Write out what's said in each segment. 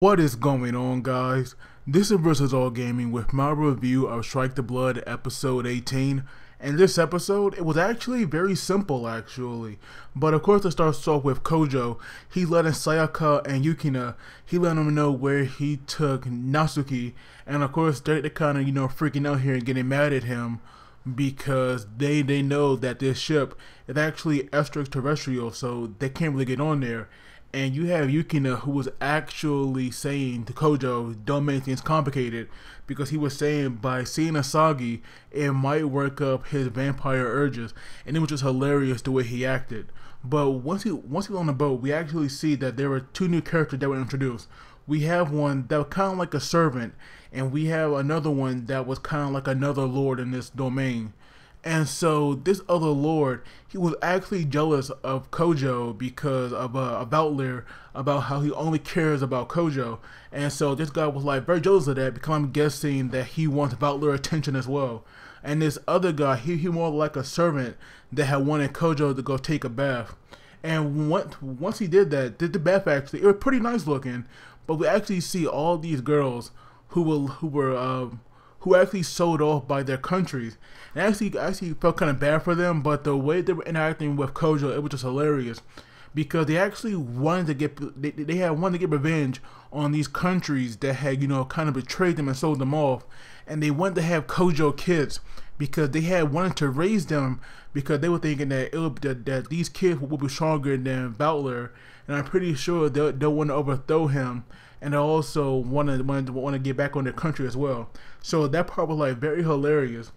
What is going on, guys? This is Versus All Gaming with my review of Strike the Blood episode 18. And this episode, it was actually very simple but of course it starts off with Kojo. He letting Sayaka and Yukina, he let them know where he took Natsuki, and of course they're kind of freaking out here and getting mad at him because they know that this ship is actually extraterrestrial, so they can't really get on there. And you have Yukina, who was actually saying to Kojo, don't make things complicated, because he was saying by seeing Asagi, it might work up his vampire urges, and it was just hilarious the way he acted. But once he was on the boat, we actually see that there were two new characters that were introduced. We have one that was kind of like a servant, and we have another one that was kind of like another lord in this domain. And so this other lord, he was actually jealous of Kojo because of Vatler, about how he only cares about Kojo. And so this guy was like very jealous of that, because I'm guessing that he wants Vatler attention as well. And this other guy, he more like a servant that had wanted Kojo to go take a bath. And once he did that, did the bath actually, it was pretty nice looking. But we actually see all these girls who actually sold off by their countries. And actually felt kind of bad for them, but the way they were interacting with Kojo, it was just hilarious, because they actually wanted to get wanted to get revenge on these countries that had kind of betrayed them and sold them off, and they wanted to have Kojo kids because they had wanted to raise them, because they were thinking that that these kids would be stronger than Vatler, and I'm pretty sure they'll want to overthrow him, and they also want to get back on their country as well. So that part was like very hilarious.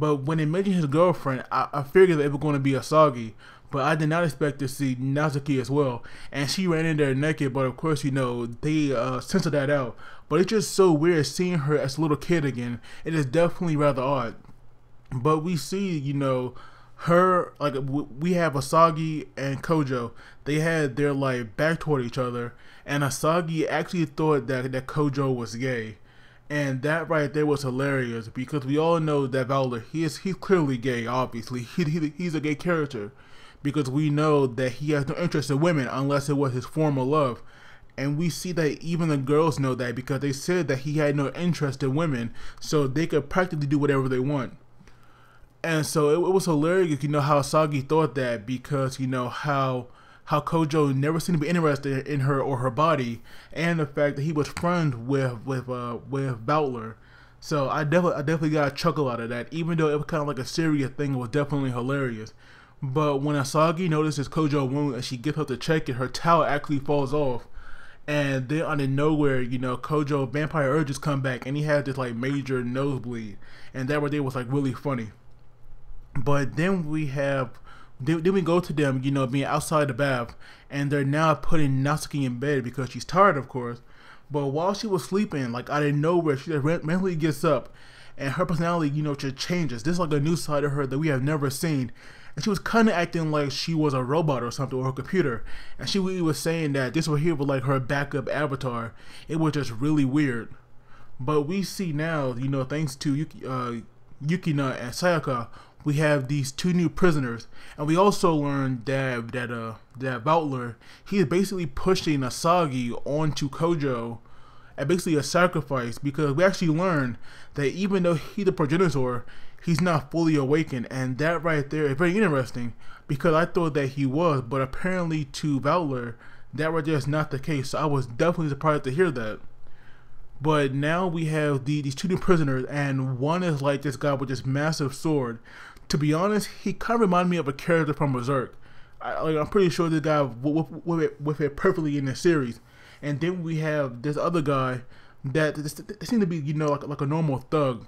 But when they mentioned his girlfriend, I figured that it was going to be Asagi, but I did not expect to see Natsuki as well. And she ran in there naked, but of course, they censored that out. But it's just so weird seeing her as a little kid again. It is definitely rather odd. But we see, her, like, we have Asagi and Kojo. They had their like back toward each other, and Asagi actually thought that Kojo was gay. And that right there was hilarious, because we all know that Vatler, he's clearly gay, obviously. He's a gay character, because we know that he has no interest in women unless it was his former love. And we see that even the girls know that, because they said that he had no interest in women, so they could practically do whatever they want. And so it was hilarious, how Asagi thought that, because how Kojo never seemed to be interested in her or her body, and the fact that he was friends with Vatler. So I definitely got a chuckle out of that, even though it was kind of like a serious thing. It was definitely hilarious. But when Asagi notices Kojo wound and she gets up to check it, her towel actually falls off, and then out of nowhere, Kojo vampire urges come back, and he had this like major nosebleed, and that right there was like really funny. But then we go to them, being outside the bath, and they're now putting Natsuki in bed because she's tired, of course. But while she was sleeping, like out of nowhere, she just randomly gets up, and her personality, just changes. This is like a new side of her that we have never seen. And she was kind of acting like she was a robot or something, or a computer. And she was saying that this was here with like her backup avatar. It was just really weird. But we see now, thanks to Yukina and Sayaka, we have these two new prisoners, and we also learned that Vatler, he is basically pushing Asagi onto Kojo, and basically a sacrifice, because we actually learned that even though he's the progenitor, he's not fully awakened. And that right there is very interesting, because I thought that he was, but apparently to Vatler, that right there is not the case. So I was definitely surprised to hear that. But now we have these two new prisoners, and one is like this guy with this massive sword. To be honest, he kind of reminded me of a character from Berserk. I'm pretty sure this guy with it perfectly in the series. And then we have this other guy that seems to be, like a normal thug.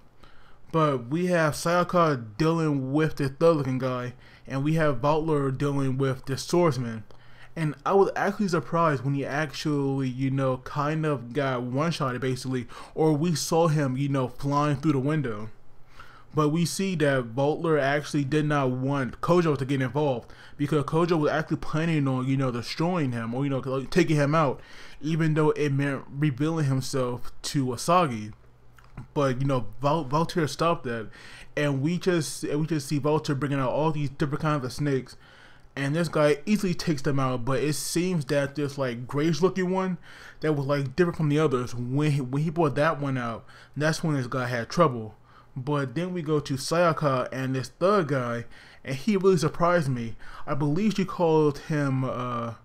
But we have Sayaka dealing with this thug-looking guy, and we have Vatler dealing with this swordsman. And I was actually surprised when he actually, kind of got one-shotted, basically, or we saw him, flying through the window. But we see that Vatler actually did not want Kojo to get involved, because Kojo was actually planning on, destroying him, or, taking him out, even though it meant revealing himself to Asagi. But, Vatler stopped that, and we just see Vatler bringing out all these different kinds of snakes. and this guy easily takes them out. But it seems that this like grayish looking one that was like different from the others, when he brought that one out, that's when this guy had trouble. But then we go to Sayaka and this third guy, and he really surprised me. I believe she called him a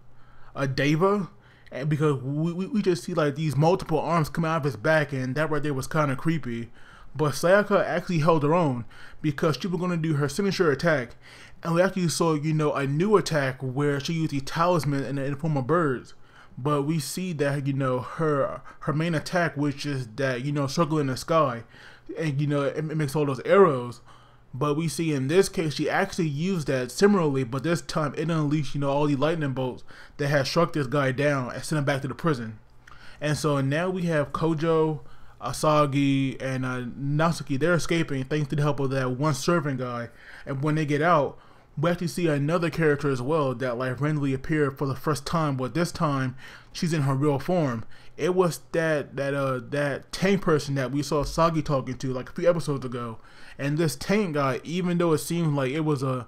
Deva, and because we just see like these multiple arms come out of his back, and that right there was kind of creepy. But Sayaka actually held her own because she was going to do her signature attack, and we actually saw, you know, a new attack where she used the talisman in the form of birds. But we see that, you know, her main attack, which is that, you know, circle in the sky, and you know, it makes all those arrows. But we see in this case she actually used that similarly, but this time it unleashed, you know, all the lightning bolts that had struck this guy down and sent him back to the prison. And so now we have Kojo, Asagi, and Natsuki. They're escaping thanks to the help of that one servant guy. And when they get out, we actually see another character as well that like randomly appeared for the first time, but this time she's in her real form. It was that tank person that we saw Asagi talking to like a few episodes ago. And this tank guy, even though it seemed like it was a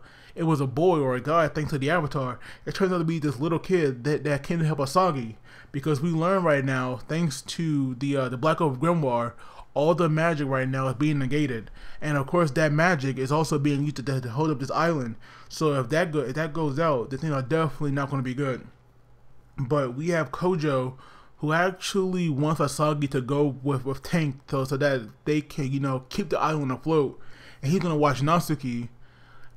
boy or a guy thanks to the avatar, it turns out to be this little kid that came to help Asagi. Because we learn right now, thanks to the Black Oak Grimoire, all the magic right now is being negated, and of course that magic is also being used to hold up this island. So if that goes out, the things are definitely not going to be good. But we have Kojo, who actually wants Asagi to go with Tank so that they can, you know, keep the island afloat, and he's gonna watch Natsuki.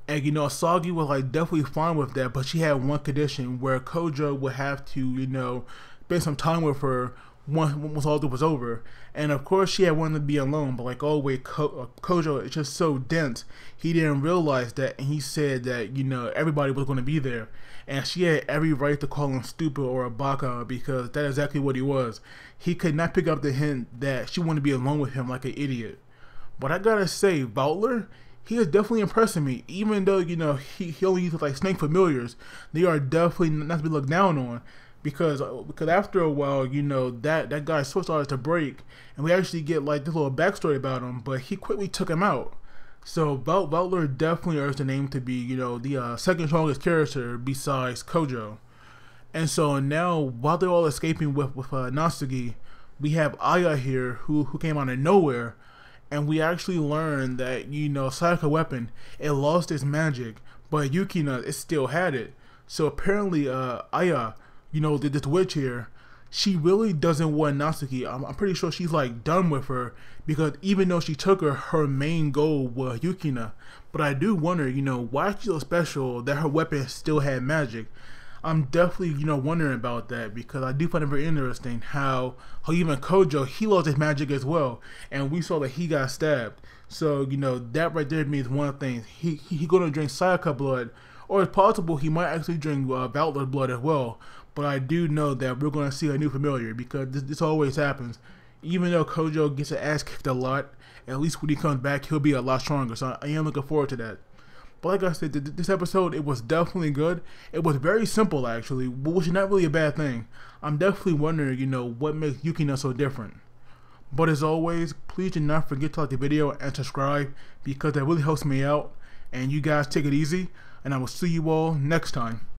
And you know, Asagi was like definitely fine with that, but she had one condition where Kojo would have to, you know, spend some time with her once all this was over. And of course she had wanted to be alone, but like always Kojo is just so dense, he didn't realize that, and he said that, you know, everybody was going to be there, and she had every right to call him stupid or a baka, because that's exactly what he was. He could not pick up the hint that she wanted to be alone with him like an idiot. But I gotta say, Vatler, he is definitely impressing me. Even though, you know, he only uses like snake familiars, they are definitely not to be looked down on. Because after a while, you know, that guy's sword started to break, and we actually get like this little backstory about him, but he quickly took him out. So Vatler definitely earns the name to be, you know, the second strongest character besides Kojo. And so now, while they're all escaping with Natsuki, we have Aya here, who came out of nowhere, and we actually learn that, you know, Sayaka weapon, it lost its magic, but Yukina, it still had it. So apparently, Aya, you know, this witch here, she really doesn't want Natsuki. I'm pretty sure she's like done with her, because even though she took her main goal was Yukina. But I do wonder, you know, why she's so special that her weapon still had magic. I'm definitely, you know, wondering about that, because I do find it very interesting how even Kojo, he lost his magic as well, and we saw that he got stabbed. So, you know, that right there means one thing: he gonna drink Sayaka blood, or it's possible he might actually drink Vatler blood as well. But I do know that we're going to see a new familiar, because this always happens. Even though Kojo gets his ass kicked a lot, at least when he comes back, he'll be a lot stronger. So I am looking forward to that. But like I said, this episode, it was definitely good. It was very simple, actually, which is not really a bad thing. I'm definitely wondering, you know, what makes Yukina so different. But as always, please do not forget to like the video and subscribe, because that really helps me out. And you guys take it easy, and I will see you all next time.